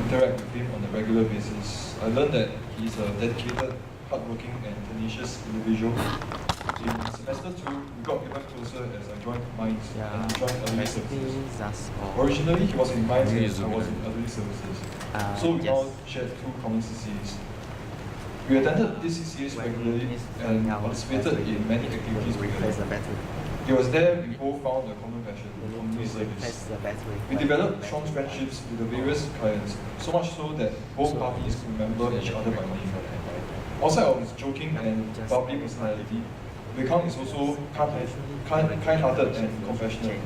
interact with him on a regular basis, I learned that he's a dedicated, hardworking and tenacious individual. In semester 2, we got even closer as I joined Mines and joined elderly services. Originally, he was in Mines and I was in elderly services. So we now shared 2 common CCAs. We attended these CCAs regularly and participated in many activities together. It was there we both found a common passion, community service. We developed strong friendships with the various clients, so much so that both parties could remember each other by name. Outside of his joking and bubbly personality, Wei-Kang is also kind-hearted and compassionate.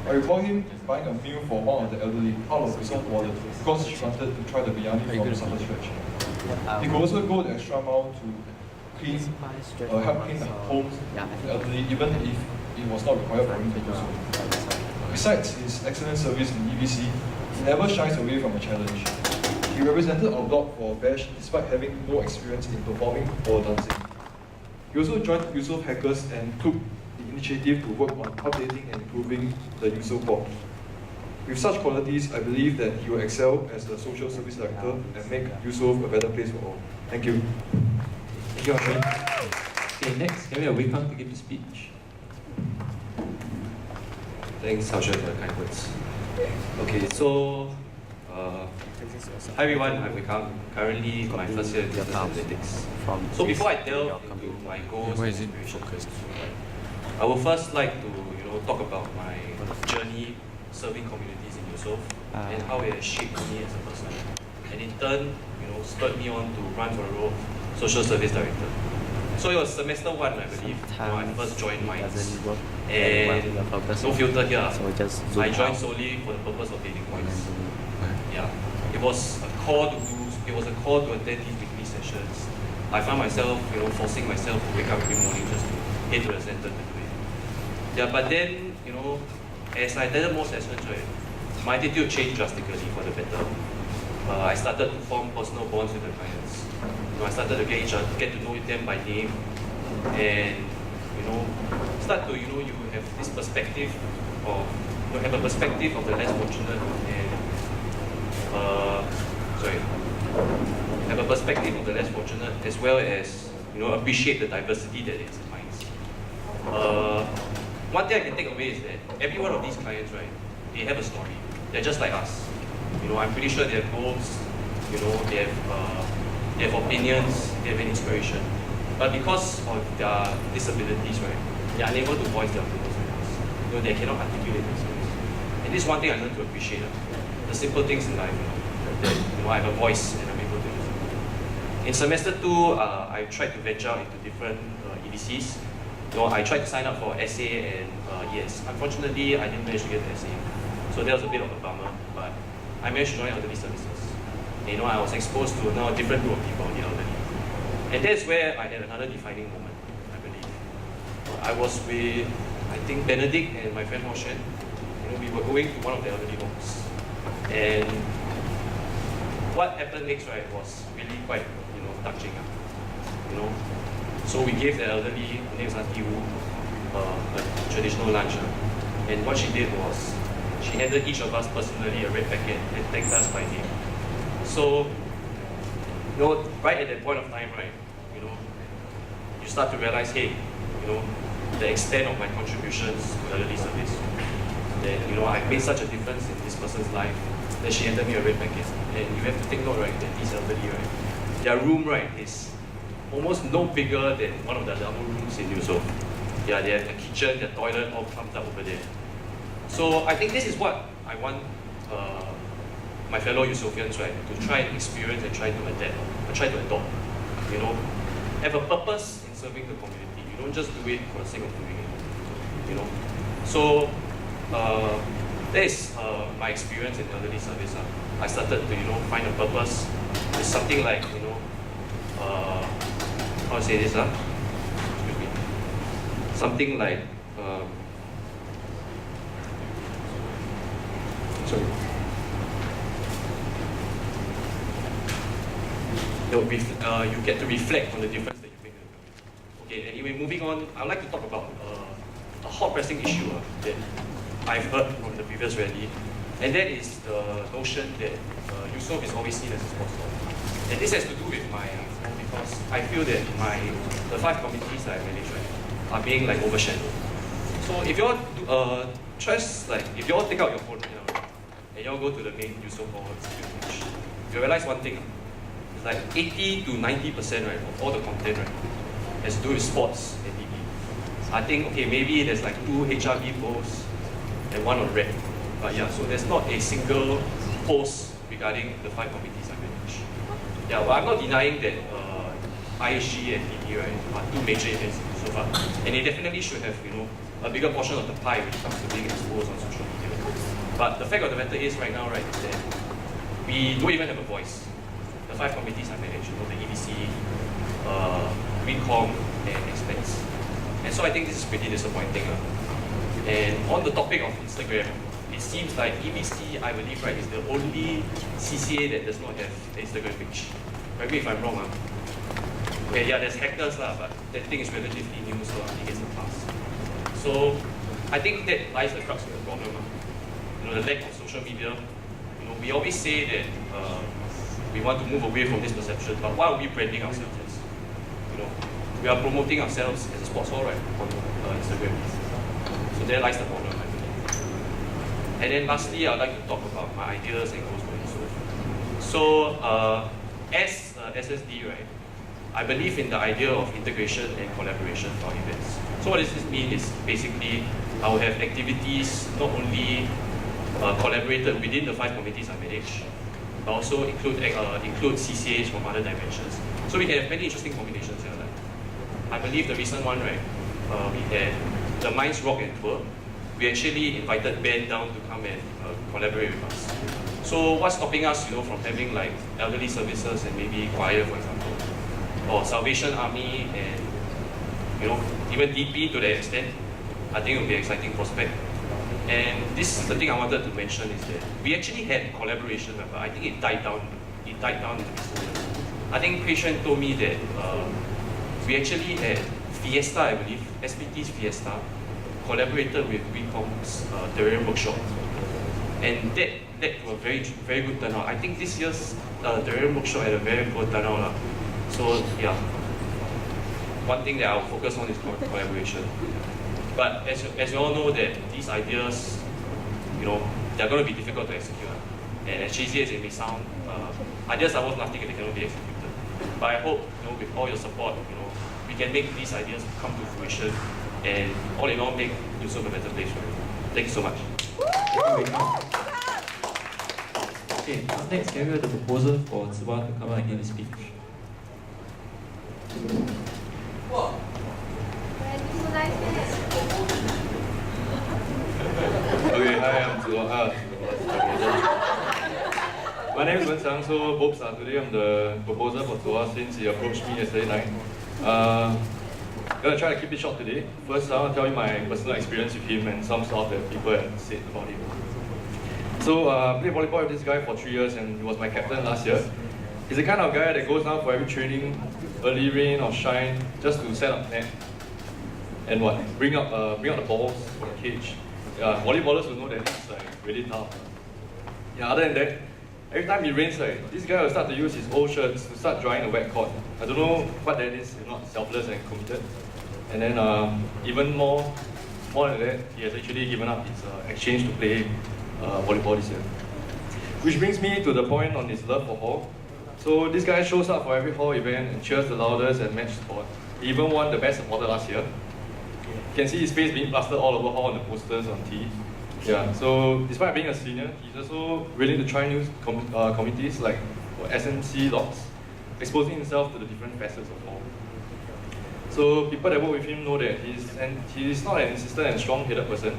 I recall him buying a meal for one of the elderly out of his own wallet because she wanted to try the biryani from supper stretch. He could also go the extra mile to clean, help clean the homes of the elderly, even if it was not required for him to do so. Besides his excellent service in EVC, he never shies away from a challenge. He represented our block for BASH despite having no experience in performing or dancing. He also joined Yusof Hackers and took the initiative to work on updating and improving the Yusof board. With such qualities, I believe that he will excel as the social service director and make Yusof a better place for all. Thank you. Thank you, Ashwin. Okay, next, can we have Wei-Kang to give the speech? Thanks, Xiaoxue, for the kind words. Okay, so hi everyone, I'm Wei-Kang. Currently, my first year in business analytics. So before I delve into my goals and aspirations, I would first like to talk about my journey serving communities in Yusof and how it has shaped me as a person, and in turn, spurred me on to run for the role of social service director. So it was semester 1, I believe, when I first joined Mines. And no filter here. I joined solely for the purpose of gaining points. Yeah. It was a call to attend these weekly sessions. I found myself, forcing myself to wake up every morning just to head to the center to do it. Yeah, but then, as I attended more sessions, right, my attitude changed drastically for the better. I started to form personal bonds with the clients. I started to get to know them by name, and start to you have this perspective of have a perspective of the less fortunate, and have a perspective of the less fortunate, as well as appreciate the diversity that is in Mines. One thing I can take away is that every one of these clients, right, they have a story. They're just like us. I'm pretty sure they have goals. They have opinions, they have an inspiration. But because of their disabilities, right, they're unable to voice their opinions with us. They cannot articulate themselves. And this is one thing I learned to appreciate. The simple things in life, that I have a voice and I'm able to use it. In semester 2, I tried to venture out into different EDCs. I tried to sign up for SA and ES. Unfortunately, I didn't manage to get the SA. So that was a bit of a bummer, but I managed to join elderly services. I was exposed to now a different group of people, the elderly. And that's where I had another defining moment, I believe. I was with, I think, Benedict and my friend Ho Shen. We were going to one of the elderly homes. And what happened next, right, was really quite, touching. So we gave the elderly, her name is Auntie Wu, a traditional lunch. And what she did was, she handed each of us personally a red packet and thanked us by name. So, right at that point of time, right, you start to realize, hey, the extent of my contributions to elderly service. That, I've made such a difference in this person's life that she handed me a red packet. And you have to take note, right, that these elderly, right, their room, right, is almost no bigger than one of the other rooms in Yusof. Yeah, they have the kitchen, their toilet, all pumped up over there. So I think this is what I want my fellow Yusofians, right, to try and experience and try to adapt, or try to adopt. Have a purpose in serving the community. You don't just do it for the sake of doing it. So that is my experience in elderly service. I started to find a purpose. It's something like how to say this? Excuse me. Something like sorry. You get to reflect on the difference that you make in the community. Okay, anyway, moving on, I'd like to talk about a hot pressing issue that I've heard from the previous rally, And that is the notion that Yusof is always seen as a sports law. And this has to do with my, because I feel that the 5 communities that I manage, right, are being like overshadowed. So if you all if you all take out your phone, and you all go to the main Yusof page, you realize one thing. It's like 80 to 90%, right, of all the content, right, has to do with sports and DB. I think, okay, maybe there's like 2 HRV posts and 1 on red. But yeah, so there's not a single post regarding the 5 committees I manage. Yeah, but I'm not denying that ISG and DB, right, are 2 major events so far. And they definitely should have, a bigger portion of the pie when it comes to being exposed on social media. But the fact of the matter is right now, right, is that we don't even have a voice. The 5 committees I manage, the EDC, Wincom, and Expense. And so I think this is pretty disappointing. And on the topic of Instagram, it seems like EBC, I believe, right, is the only CCA that does not have an Instagram page. Correct me if I'm wrong. Okay, yeah, there's hackers, but that thing is relatively new, so I think it's a pass. So I think that lies the crux of the problem. The lack of social media. We always say that we want to move away from this perception, but why are we branding ourselves as? We are promoting ourselves as a sports hall, right, on Instagram. So there lies the problem, I believe. And then lastly, I'd like to talk about my ideas and goals for Yusof. So as SSD, right, I believe in the idea of integration and collaboration for our events. So what does this mean is basically I will have activities not only collaborated within the 5 committees I manage, but also include CCAs from other dimensions. So we can have many interesting combinations here. I believe the recent one, right, we had the Minds Rock and Tour. We actually invited Ben down to come and collaborate with us. So what's stopping us, from having like elderly services and maybe choir, for example, or Salvation Army and even DP to that extent? I think it will be an exciting prospect. And this is the thing I wanted to mention is that we actually had collaboration, but I think it died down. It died down in the recent years. I think Christian told me that we actually had Fiesta, I believe, SPT's Fiesta, collaborated with WeCom's terrarium workshop. And that led to a very, very good turnout. I think this year's terrarium workshop had a very good turnout. So yeah, one thing that I'll focus on is collaboration. But as you all know that these ideas, they're going to be difficult to execute. And as cheesy as it may sound, ideas are worth nothing if they cannot be executed. But I hope, with all your support, we can make these ideas come to fruition and all in all make Yusof a better place for you. Thank you so much. Okay, next can we have the proposal for Tsuba to come out and give a speech? Okay, hi, I'm Tsuba. My name is Wen Sang, so Bobs, today I'm the proposer for Tsuba since he approached me yesterday night. I'm going to try to keep it short today. First, I want to tell you my personal experience with him and some stuff that people have said about him. So, I played volleyball with this guy for 3 years and he was my captain last year. He's the kind of guy that goes down for every training, early rain or shine, just to set up net and bring up the balls for the cage. Yeah, volleyballers will know that it's really tough. Yeah, other than that, every time it rains, this guy will start to use his old shirts to start drying the wet court. I don't know what that is, if not selfless and committed. And then even more than that, he has actually given up his exchange to play volleyball this year. Which brings me to the point on his love for hall. So this guy shows up for every hall event and cheers the loudest and match support. He even won the best supporter last year. You can see his face being plastered all over hall on the posters on T. Yeah, so despite being a senior, he's also willing to try new committees like SMC lots, exposing himself to the different facets of hall. So people that work with him know that he's not an insistent and strong-headed person.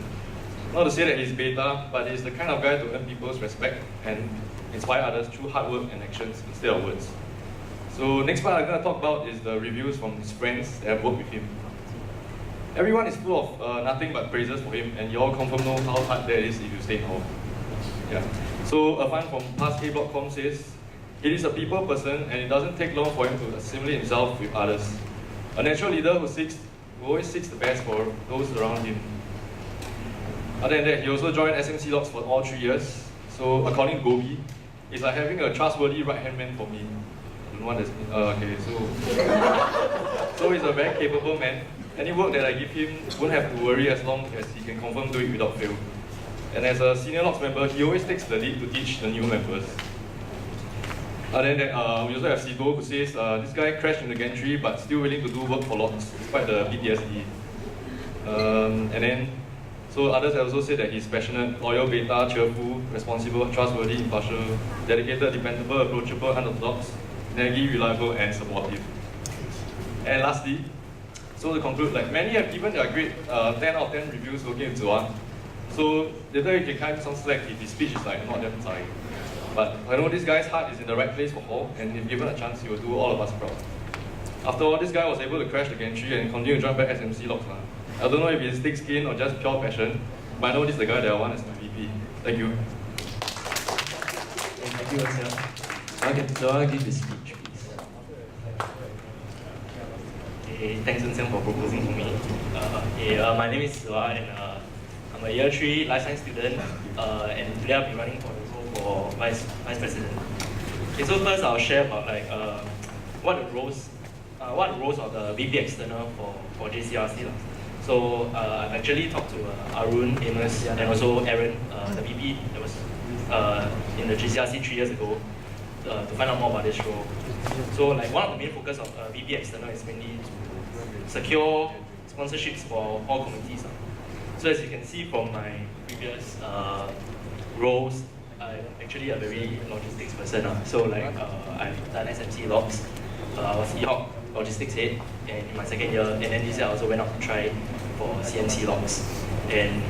Not to say that he's beta, but he's the kind of guy to earn people's respect and inspire others through hard work and actions instead of words. So next part I'm going to talk about is the reviews from his friends that have worked with him. Everyone is full of nothing but praises for him, and you all confirm know how hard that is if you stay in hall. Yeah. So a fan from past A-Block.com says, he is a people person and it doesn't take long for him to assimilate himself with others. A natural leader who always seeks the best for those around him. Other than that, he also joined SMC Logs for all 3 years. So according to Gobi, it's like having a trustworthy right-hand man for me. I don't know what that's mean. Okay, so he's a very capable man. Any work that I give him won't have to worry as long as he can confirm do it without fail. And as a senior logs member, he always takes the lead to teach the new members. Other than that, we also have Sibo, who says this guy crashed in the gantry but still willing to do work for logs despite the PTSD. So others have also said that he's passionate, loyal, beta, cheerful, responsible, trustworthy, impartial, dedicated, dependable, approachable, unorthodox, naggy, reliable, and supportive. And lastly, so to conclude, like many have given their grade 10 out of 10 reviews working with Zoan. So later you can kind of some slack if his speech is like not that tiring. But I know this guy's heart is in the right place for Hall, and if given a chance, he will do all of us proud. After all, this guy was able to crash the gantry and continue to join back SMC logs. I don't know if it's thick skin or just pure passion, but I know this is the guy that I want as my VP. Thank you. Thank you, Asya. Okay, so I'll give the speech, please. Hey, thanks, Eun for proposing to me. My name is Sua, and I'm a year 3 life science student, and today I'll be running for the role for vice president. Okay, so first I'll share about like what the roles of the VP external for JCRC. So I've actually talked to Arun, Amos, and also Aaron, the VP that was in the JCRC 3 years ago, to find out more about this role. So like one of the main focus of VP external is mainly to secure sponsorships for all committees. So as you can see from my previous roles, I'm actually a very logistics person. So like I've done SMC logs, I was EHOC logistics head, and in my second year, and then this year I also went out to try for CMC logs, and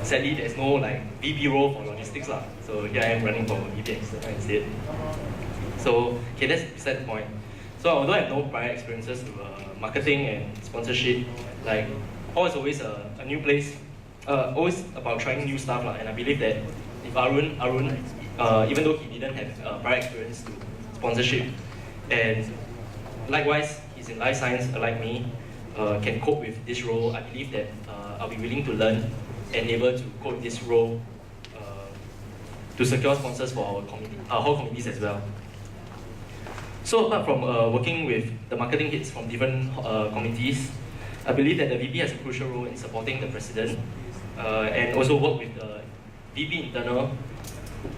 sadly there's no like VP role for logistics so here I am running for VP external instead. So okay, that's beside the point. So although I have no prior experiences with marketing and sponsorship, like Hall is always a new place, always about trying new stuff and I believe that if Arun, even though he didn't have prior experience to sponsorship, and likewise he's in life science like me, can cope with this role, I believe that I'll be willing to learn and able to cope with this role to secure sponsors for our whole committees as well. So apart from working with the marketing heads from different committees, I believe that the VP has a crucial role in supporting the president and also work with the VP internal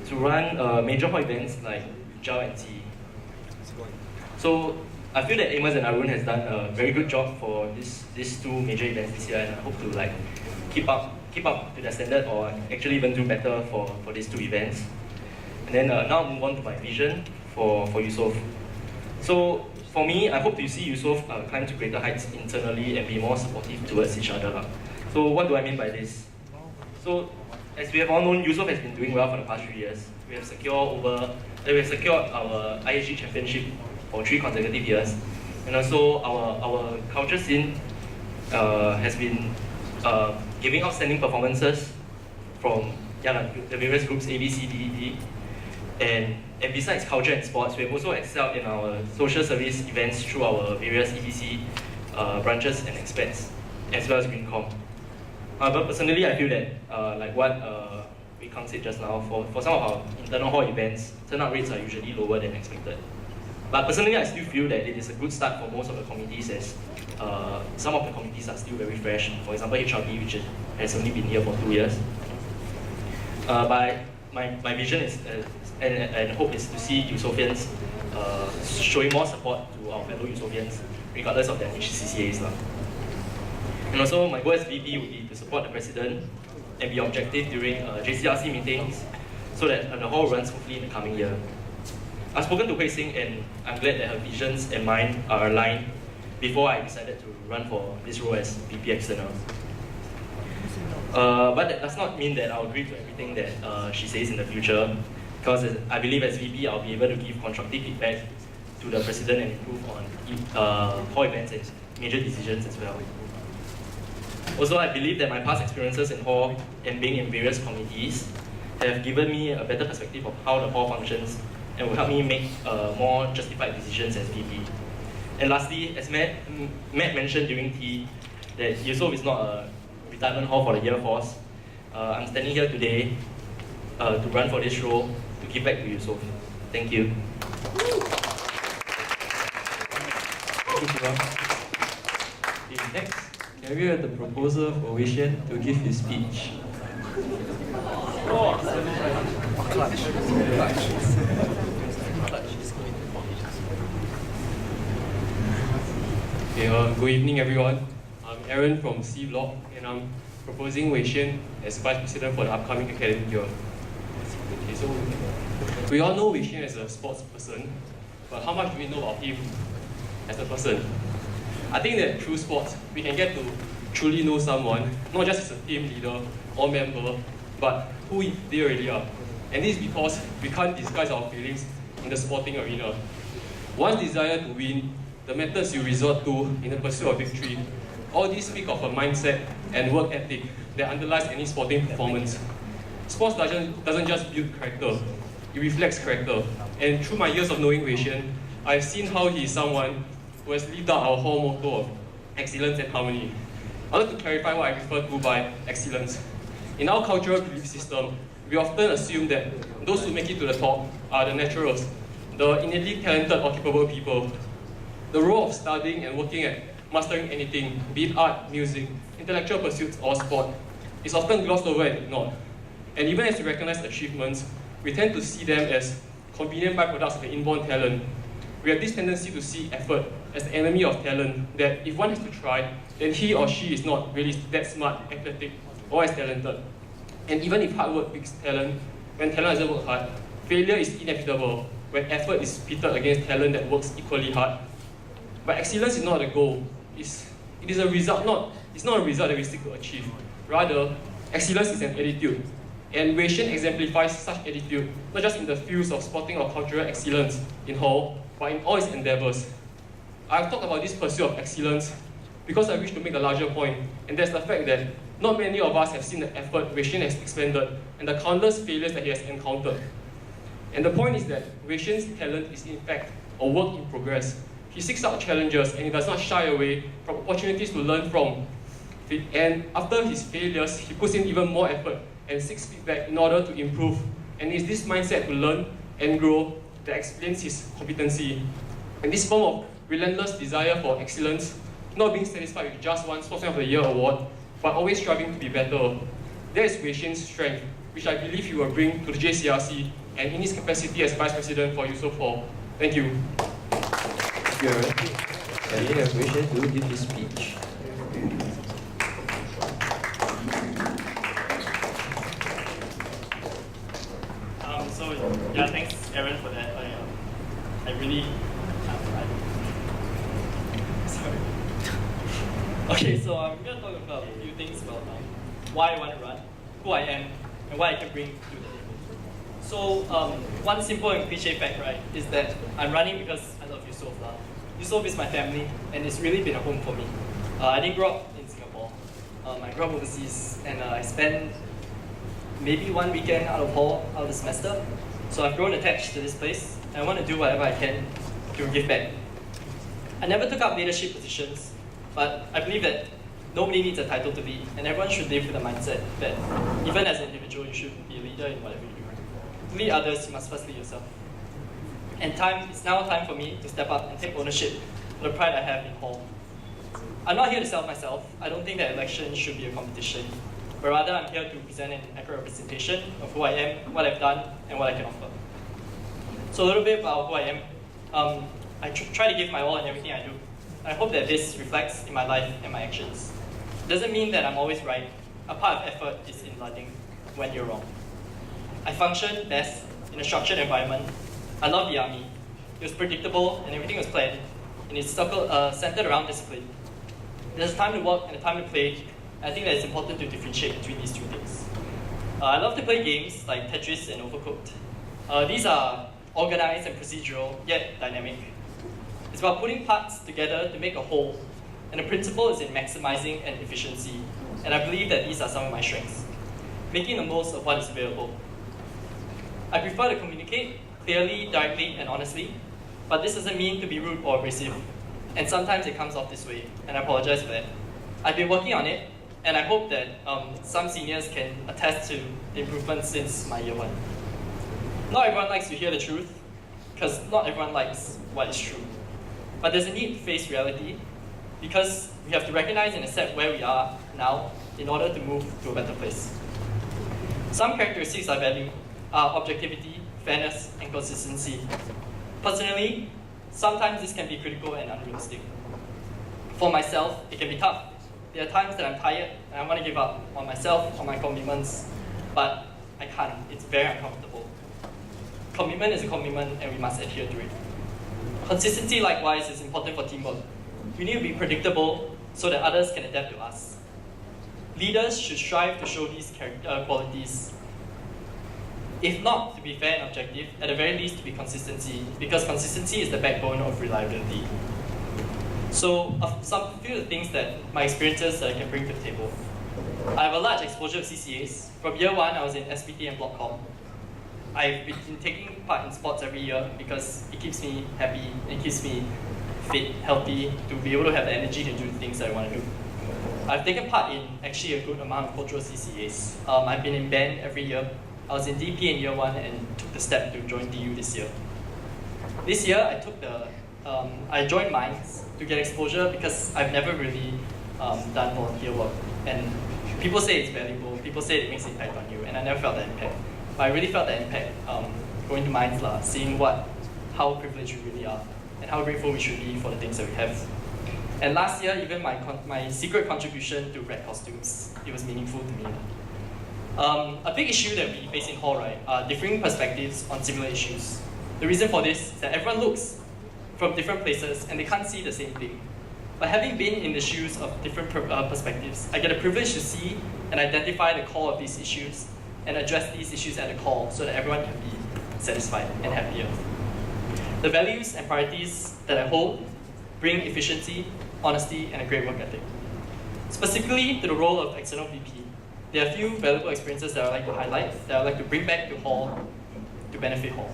to run major hall events like JAL and CE. So I feel that Amos and Arun has done a very good job for these two major events this year, and I hope to like keep up to their standard or actually even do better for these two events. And then now I'll move on to my vision for Yusof. So for me, I hope to see Yusof climb to greater heights internally and be more supportive towards each other. So what do I mean by this? So as we have all known, Yusof has been doing well for the past 3 years. We have secured our IHG championship for 3 consecutive years, and also our culture scene has been giving outstanding performances from the various groups A, B, C, D, E. And besides culture and sports, we have also excelled in our social service events through our various EBC branches and expats, as well as GreenCom. But personally, I feel that, like what we Kang said just now, for some of our internal hall events, turnout rates are usually lower than expected. But personally, I still feel that it is a good start for most of the committees, as some of the committees are still very fresh. For example, HRB, which has only been here for 2 years. But my vision is, and hope is to see Yusofians showing more support to our fellow Yusofians, regardless of their CCAs. And also, my goal as VP would be to support the president and be objective during JCRC meetings, so that the hall runs smoothly in the coming year. I've spoken to Hui Sing, and I'm glad that her visions and mine are aligned before I decided to run for this role as VP external. But that does not mean that I'll agree to everything that she says in the future, because I believe as VP I'll be able to give constructive feedback to the president and improve on hall events and major decisions as well. Also, I believe that my past experiences in hall and being in various committees have given me a better perspective of how the hall functions and will help me make more justified decisions as VP. And lastly, as Matt mentioned during tea, that Yusof is not a retirement hall for the year force. I'm standing here today to run for this role, to give back to Yusof. Thank you. Okay, next, can we have the proposer for Wei Xuan to give his speech? Okay, good evening everyone. I'm Aaron from C Block and I'm proposing Wei Xuan as Vice President for the upcoming academic year. Okay, so we all know Wei Xuan as a sports person, but how much do we know about him as a person? I think that through sports, we can get to truly know someone, not just as a team leader or member, but who they really are. And this is because we can't disguise our feelings in the sporting arena. One's desire to win, the methods you resort to in the pursuit of victory, all these speak of a mindset and work ethic that underlies any sporting performance. Sports doesn't just build character, it reflects character. And through my years of knowing Wei Xuan, I've seen how he is someone who has lived out our whole motto of excellence and harmony. I'd like to clarify what I refer to by excellence. In our cultural belief system, we often assume that those who make it to the top are the naturals, the innately talented or capable people. The role of studying and working at mastering anything, be it art, music, intellectual pursuits, or sport, is often glossed over and ignored. And even as we recognize achievements, we tend to see them as convenient byproducts of the inborn talent. We have this tendency to see effort as the enemy of talent, that if one has to try, then he or she is not really that smart, athletic, or as talented. And even if hard work beats talent, when talent doesn't work hard, failure is inevitable when effort is pitted against talent that works equally hard. But excellence is not the goal. It is a result, it's not a result that we seek to achieve. Rather, excellence is an attitude. And Wei Xuan exemplifies such attitude, not just in the fields of sporting or cultural excellence in whole, but in all its endeavors. I've talked about this pursuit of excellence because I wish to make a larger point, and that's the fact that not many of us have seen the effort Wei Xuan has expended and the countless failures that he has encountered. And the point is that Wei Xuan's talent is in fact a work in progress. He seeks out challenges and he does not shy away from opportunities to learn from. And after his failures, he puts in even more effort and seeks feedback in order to improve. And it's this mindset to learn and grow that explains his competency. And this form of relentless desire for excellence, not being satisfied with just one Sportsman of the Year award, but always striving to be better. That is Wei Xuan's strength, which I believe he will bring to the JCRC and in his capacity as Vice President for Yusof Hall. Thank you. Thank you, Aaron. Can we have Wei Xuan to give his speech? Yeah, thanks Aaron for that. I really, sorry. Okay, so I'm going to talk about a few things about why I want to run, who I am, and what I can bring to the table. So one simple and cliche fact, right, is that I'm running because I love Yusof. Yusof is my family, and it's really been a home for me. I didn't grow up in Singapore. I grew up overseas, and I spent maybe one weekend out of hall out of the semester. So I've grown attached to this place, and I want to do whatever I can to give back. I never took up leadership positions, but I believe that nobody needs a title to lead, and everyone should live with the mindset that even as an individual, you should be a leader in whatever you do. To lead others, you must first lead yourself. And it's now time for me to step up and take ownership for the pride I have in Hall. I'm not here to sell myself. I don't think that elections should be a competition. But rather, I'm here to present an accurate representation of who I am, what I've done, and what I can offer. So a little bit about who I am. I try to give my all in everything I do. I hope that this reflects in my life and my actions. It doesn't mean that I'm always right. A part of effort is in learning when you're wrong. I function best in a structured environment. I love the army. It was predictable and everything was planned, and it's centered around discipline. There's a time to work and a time to play. I think that it's important to differentiate between these two things. I love to play games like Tetris and Overcooked. These are organized and procedural, yet dynamic. It's about putting parts together to make a whole, and the principle is in maximizing and efficiency. And I believe that these are some of my strengths. Making the most of what is available. I prefer to communicate clearly, directly, and honestly, but this doesn't mean to be rude or abrasive. And sometimes it comes off this way, and I apologize for that. I've been working on it, and I hope that some seniors can attest to the improvements since my year 1. Not everyone likes to hear the truth, because not everyone likes what is true. But there's a need to face reality, because we have to recognize and accept where we are now in order to move to a better place. Some characteristics I value are objectivity, fairness, and consistency. Personally, sometimes this can be critical and unrealistic. For myself, it can be tough. There are times that I'm tired and I want to give up on myself, on my commitments, but I can't. It's very uncomfortable. Commitment is a commitment and we must adhere to it. Consistency, likewise, is important for teamwork. We need to be predictable so that others can adapt to us. Leaders should strive to show these qualities. If not to be fair and objective, at the very least to be consistency, because consistency is the backbone of reliability. So, some few of the things that my experiences that I can bring to the table. I have a large exposure to CCAs. From year 1, I was in SPT and Block Com. I've been taking part in sports every year because it keeps me happy and keeps me fit, healthy, to be able to have the energy to do the things that I want to do. I've taken part in actually a good amount of cultural CCAs. I've been in band every year. I was in DP in year 1 and took the step to join DU this year. This year, I joined Minds to get exposure because I've never really done volunteer work. And people say it's valuable, people say it makes an impact on you, and I never felt that impact. But I really felt that impact going to Minds, seeing how privileged we really are, and how grateful we should be for the things that we have. And last year, even my secret contribution to red costumes, it was meaningful to me. A big issue that we face in hall, are differing perspectives on similar issues. The reason for this is that everyone looks from different places and they can't see the same thing. But having been in the shoes of different perspectives, I get a privilege to see and identify the core of these issues and address these issues at the core so that everyone can be satisfied and happier. The values and priorities that I hold bring efficiency, honesty, and a great work ethic. Specifically to the role of external VP, there are a few valuable experiences that I would like to highlight, that I would like to bring back to Hall to benefit Hall.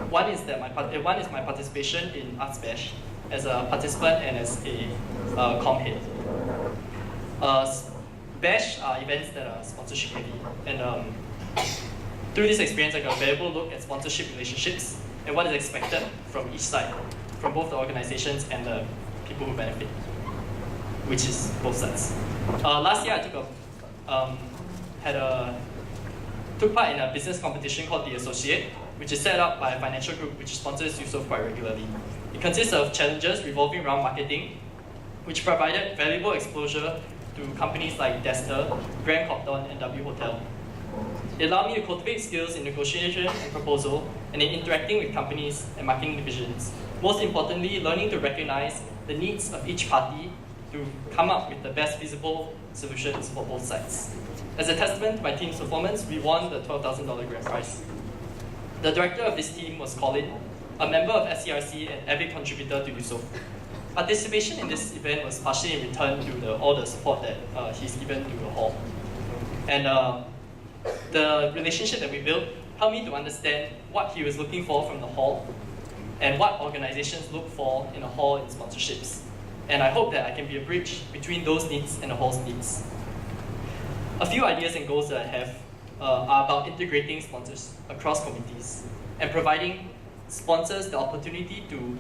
One is my participation in Arts Bash as a participant and as a comm head. Bash are events that are sponsorship heavy, and through this experience I got a valuable look at sponsorship relationships and what is expected from each side, from both the organizations and the people who benefit, which is both sides. Last year I took part in a business competition called The Associate, which is set up by a financial group which sponsors Yusof quite regularly. It consists of challenges revolving around marketing, which provided valuable exposure to companies like Dester, Grand Copthorne, and W Hotel. It allowed me to cultivate skills in negotiation and proposal, and in interacting with companies and marketing divisions. Most importantly, learning to recognize the needs of each party to come up with the best feasible solutions for both sides. As a testament to my team's performance, we won the $12,000 grand prize. The director of this team was Colin, a member of SCRC and avid contributor to Yusof. Participation in this event was partially in return to all the support that he's given to the hall. And the relationship that we built helped me to understand what he was looking for from the hall and what organizations look for in a hall in sponsorships. And I hope that I can be a bridge between those needs and the hall's needs. A few ideas and goals that I have are about integrating sponsors across committees and providing sponsors the opportunity to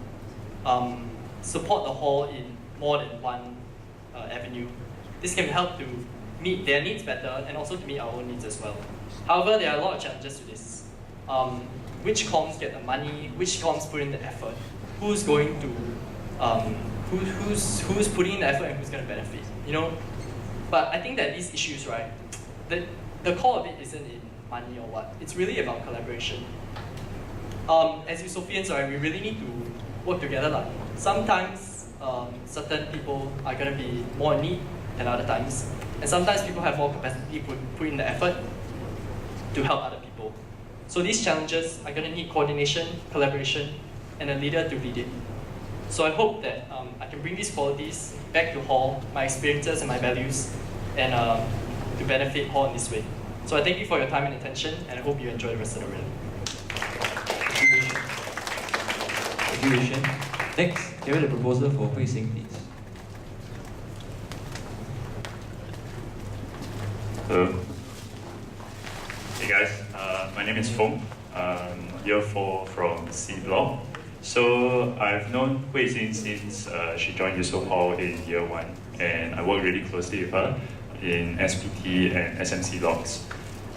support the hall in more than one avenue. This can help to meet their needs better and also to meet our own needs as well. However, there are a lot of challenges to this. Which comms get the money? Which comms put in the effort? Who's going to who's putting in the effort and who's going to benefit? But I think that these issues, right, the core of it isn't in money or what. It's really about collaboration. As Yusofians, right, we really need to work together. Sometimes certain people are going to be more in need than other times. And sometimes people have more capacity to put in the effort to help other people. So these challenges are going to need coordination, collaboration, and a leader to lead it. So I hope that I can bring these qualities back to Hall, my experiences and my values, and to benefit Hall in this way. So I thank you for your time and attention, and I hope you enjoy the rest of the rally. Thank you, Rishan. Next, can we have the proposal for Hui Sing, please? Hello. Hey guys, my name is Fong, year 4 from C Block. So I've known Hui Xin since she joined Yusof Hall in year 1, and I worked really closely with her in SPT and SMC blocks.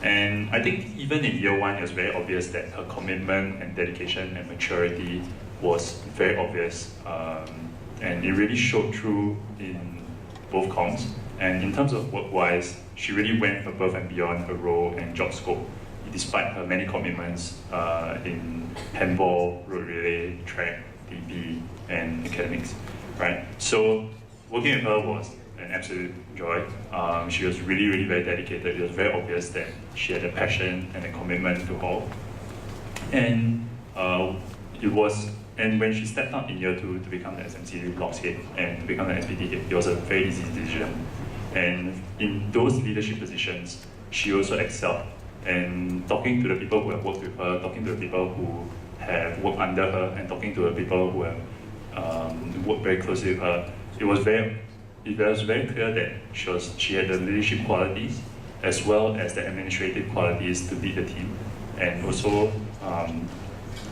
And I think even in year 1, it was very obvious that her commitment and dedication and maturity was very obvious. And it really showed through in both comms. And in terms of work-wise, she really went above and beyond her role and job scope, despite her many commitments in handball, road relay, track, DB, and academics, right? So working with her was an absolute joy. She was really very dedicated. It was very obvious that she had a passion and a commitment to Hall. And and when she stepped up in year 2 to become the SMC blocks head and to become the SPT head, it was a very easy decision. And in those leadership positions, she also excelled. And talking to the people who have worked with her, talking to the people who have worked under her, and talking to the people who have worked very closely with her, it was very clear that she had the leadership qualities as well as the administrative qualities to lead the team. And also,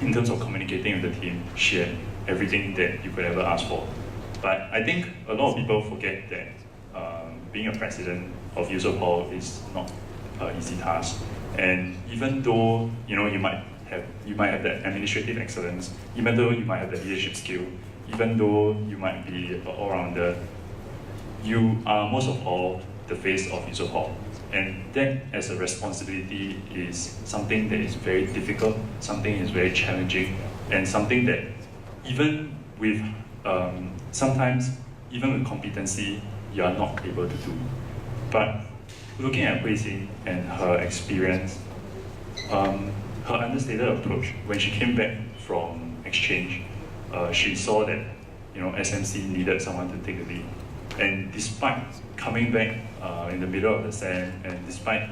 in terms of communicating with the team, she had everything that you could ever ask for. But I think a lot of people forget that being a president of Yusof Hall is not an easy task. And even though you might have that administrative excellence, even though you might have the leadership skill, even though you might be an all-rounder, you are most of all the face of Yusof Hall. And that as a responsibility is something that is very difficult, something that is very challenging, and something that even with, sometimes even with competency, you are not able to do. But looking at Hui Xin and her experience, her understated approach, when she came back from exchange, she saw that SMC needed someone to take the lead. And despite coming back in the middle of the sand, and despite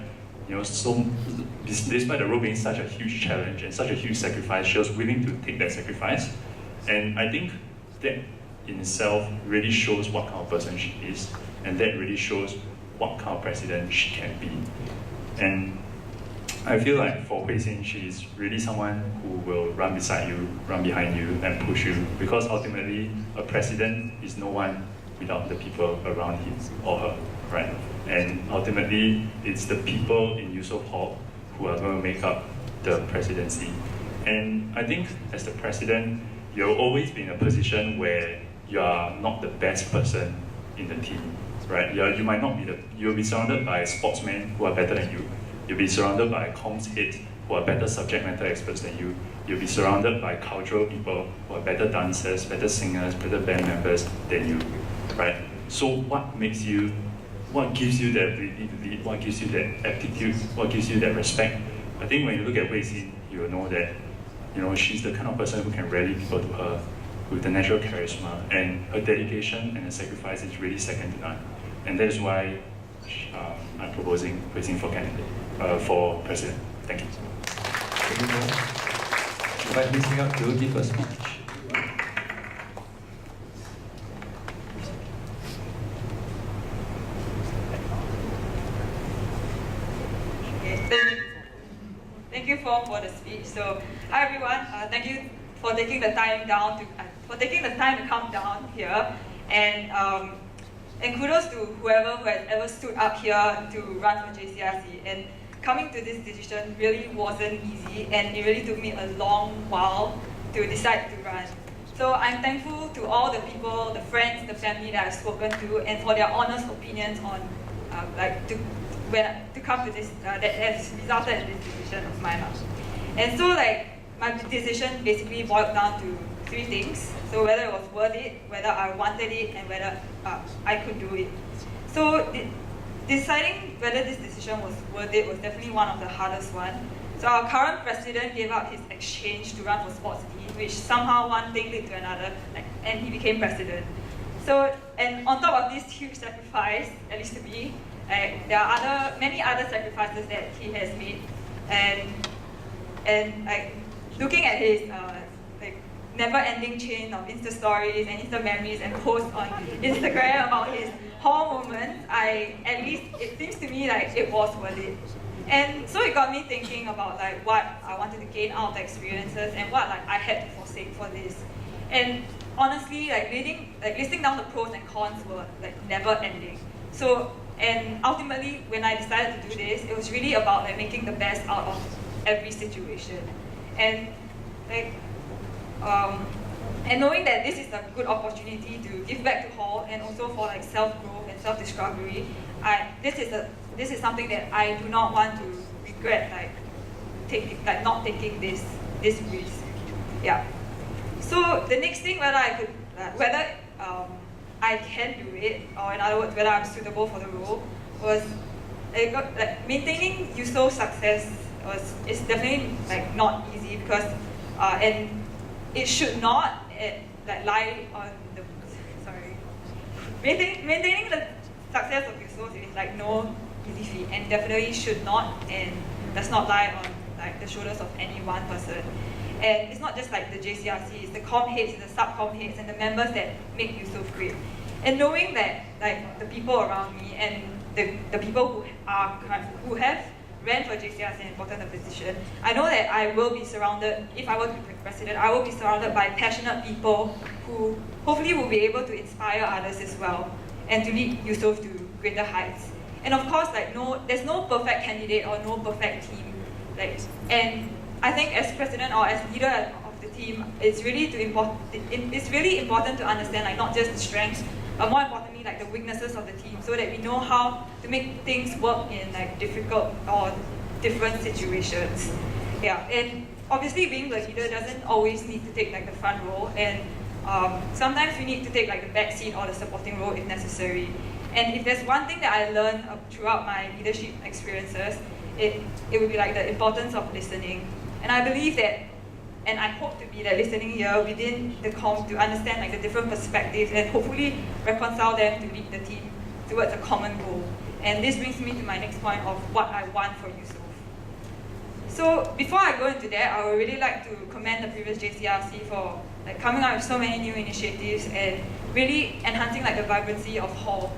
despite the role being such a huge challenge and such a huge sacrifice, she was willing to take that sacrifice. And I think that in itself really shows what kind of person she is, and that really shows what kind of president she can be. And I feel like for Hui Xin, she's really someone who will run beside you, run behind you, and push you, because ultimately a president is no one without the people around him or her, right? And ultimately, it's the people in Yusof Hall who are going to make up the presidency. And I think as the president, you'll always be in a position where you are not the best person in the team, right? You might not be you'll be surrounded by sportsmen who are better than you. You'll be surrounded by comms heads who are better subject matter experts than you. You'll be surrounded by cultural people who are better dancers, better singers, better band members than you, right? So what gives you that ability to lead? What gives you that aptitude? What gives you that respect? I think when you look at Hui Xin, you will know that she's the kind of person who can rally people to her with the natural charisma, and her dedication and her sacrifice is really second to none. And that is why I'm proposing Hui Xin for president. Thank you. Thank you, Mo. Invite Hui Xin up to give a speech. Thank you for the speech. So, hi everyone. Thank you for taking the time to come down here, and kudos to whoever who has ever stood up here to run for JCRC. And coming to this decision really wasn't easy, and it really took me a long while to decide to run. So I'm thankful to all the people, the friends, the family that I've spoken to, and for their honest opinions on to come to this, that has resulted in this decision of mine. And so my decision basically boiled down to 3 things. So whether it was worth it, whether I wanted it, and whether I could do it. So deciding whether this decision was worth it was definitely one of the hardest ones. So our current president gave up his exchange to run for sports team, which somehow one thing led to another, and he became president. So, and on top of this huge sacrifice, at least to me, there are many other sacrifices that he has made, and looking at his never-ending chain of Insta stories and Insta memories and posts on Instagram about his hall moment, at least it seems to me like it was worth it. And so it got me thinking about like what I wanted to gain out of the experiences and what like I had to forsake for this. And honestly, like listing down the pros and cons were like never ending. So, and ultimately, when I decided to do this, it was really about like making the best out of every situation. And like, and knowing that this is a good opportunity to give back to Hall and also for like self-growth and self-discovery, this is something that I do not want to regret, not taking this risk. Yeah. So the next thing, whether I can do it, or in other words, whether I'm suitable for the role, was like maintaining Yusuf's success is definitely like not easy because and it should not lie on the maintaining the success of Yusuf is like no easy feat and definitely should not and does not lie on like the shoulders of any one person. And it's not just like the JCRC, it's the comm heads, the sub-comm heads, and the members that make Yusuf great. And knowing that like the people around me and the people who have ran for JCRC and gotten the position, I know that I will be surrounded, if I were to be president, I will be surrounded by passionate people who hopefully will be able to inspire others as well and to lead Yusuf to greater heights. And of course, there's no perfect candidate or no perfect team. And I think as president or as leader of the team, it's really important to understand not just the strengths, but more importantly the weaknesses of the team, so that we know how to make things work in difficult or different situations. Yeah, and obviously being the leader doesn't always need to take the front role, and sometimes we need to take the back seat or the supporting role if necessary. And if there's one thing that I learned throughout my leadership experiences, it would be the importance of listening. And I believe that, and I hope to be that listening here within the comm to understand the different perspectives and hopefully reconcile them to lead the team towards a common goal. And this brings me to my next point of what I want for Yusuf. So before I go into that, I would really like to commend the previous JCRC for coming out with so many new initiatives and really enhancing the vibrancy of Hall.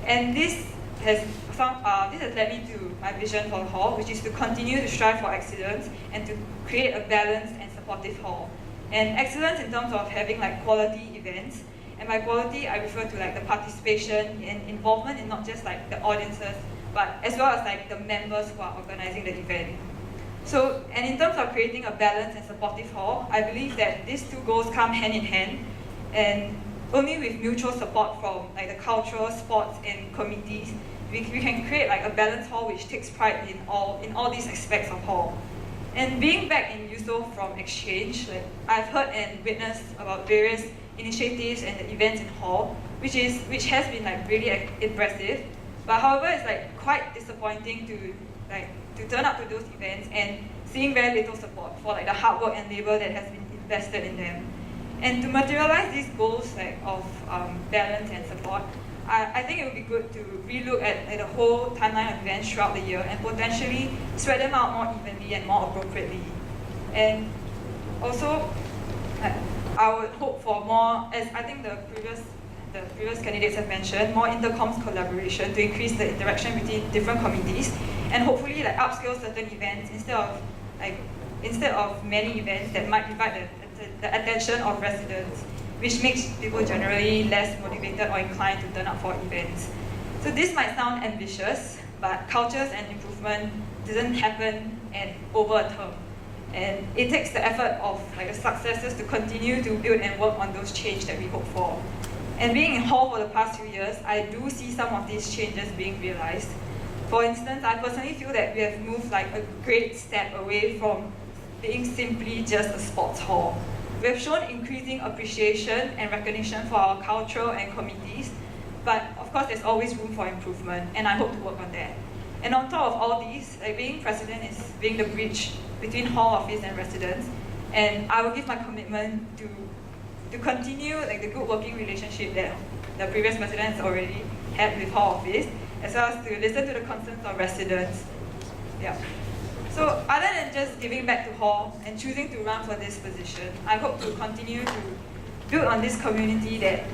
And this has led me to my vision for the Hall, which is to continue to strive for excellence and to create a balanced and supportive Hall. And excellence in terms of having quality events. And by quality, I refer to the participation and involvement in not just the audiences, but as well as the members who are organizing the event. So, and in terms of creating a balanced and supportive Hall, I believe that these two goals come hand in hand, and only with mutual support from the cultural, sports, and committees, we can create a balanced Hall which takes pride in all these aspects of Hall. And being back in Yusuf from exchange, I've heard and witnessed about various initiatives and the events in Hall, which has been really impressive. But however, it's quite disappointing to turn up to those events and seeing very little support for the hard work and labor that has been invested in them. And to materialize these goals of balance and support, I think it would be good to relook at the whole timeline of events throughout the year and potentially spread them out more evenly and more appropriately. And also, I would hope for more, as I think the previous candidates have mentioned, more intercoms collaboration to increase the interaction between different committees and hopefully upscale certain events instead of many events that might divide the attention of residents, which makes people generally less motivated or inclined to turn up for events. So this might sound ambitious, but cultures and improvement doesn't happen over a term. And it takes the effort of the successors to continue to build and work on those changes that we hope for. And being in Hall for the past few years, I do see some of these changes being realized. For instance, I personally feel that we have moved a great step away from being simply just a sports hall. We have shown increasing appreciation and recognition for our cultural and committees, but of course there's always room for improvement, and I hope to work on that. And on top of all these, being president is being the bridge between Hall office and residents, and I will give my commitment to continue the good working relationship that the previous president has already had with Hall office, as well as to listen to the concerns of residents. Yeah. So other than just giving back to Hall and choosing to run for this position, I hope to continue to build on this community that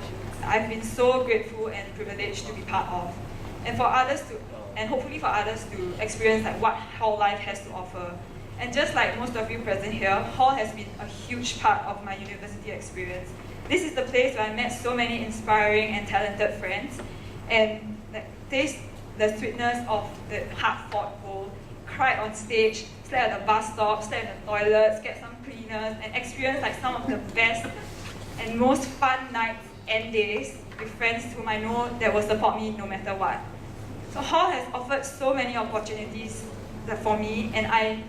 I've been so grateful and privileged to be part of. And for others to, and hopefully for others to experience like what Hall life has to offer. And just like most of you present here, Hall has been a huge part of my university experience. This is the place where I met so many inspiring and talented friends, and taste the sweetness of the hard-fought goal, cried on stage, slept at the bus stop, slept in the toilets, get some cleaners, and experience like some of the best and most fun nights and days with friends whom I know that will support me no matter what. So Hall has offered so many opportunities for me, and I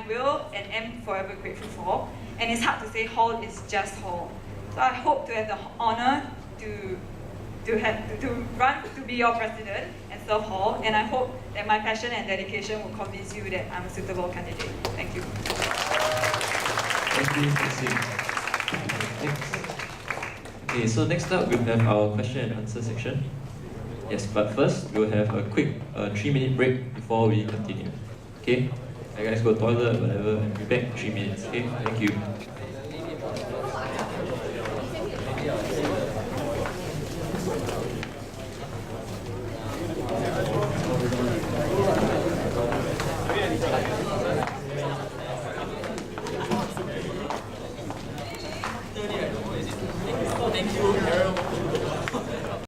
will and am forever grateful for. And it's hard to say Hall is just Hall. So I hope to have the honor to be your president and serve Hall, and I hope that my passion and dedication will convince you that I'm a suitable candidate. Thank you. Thank you, Christine. Next. Okay, so next up we'll have our question and answer section. Yes, but first we'll have a quick 3-minute break before we continue. Okay? You guys go to the toilet, whatever, and be back in 3 minutes. Okay? Thank you.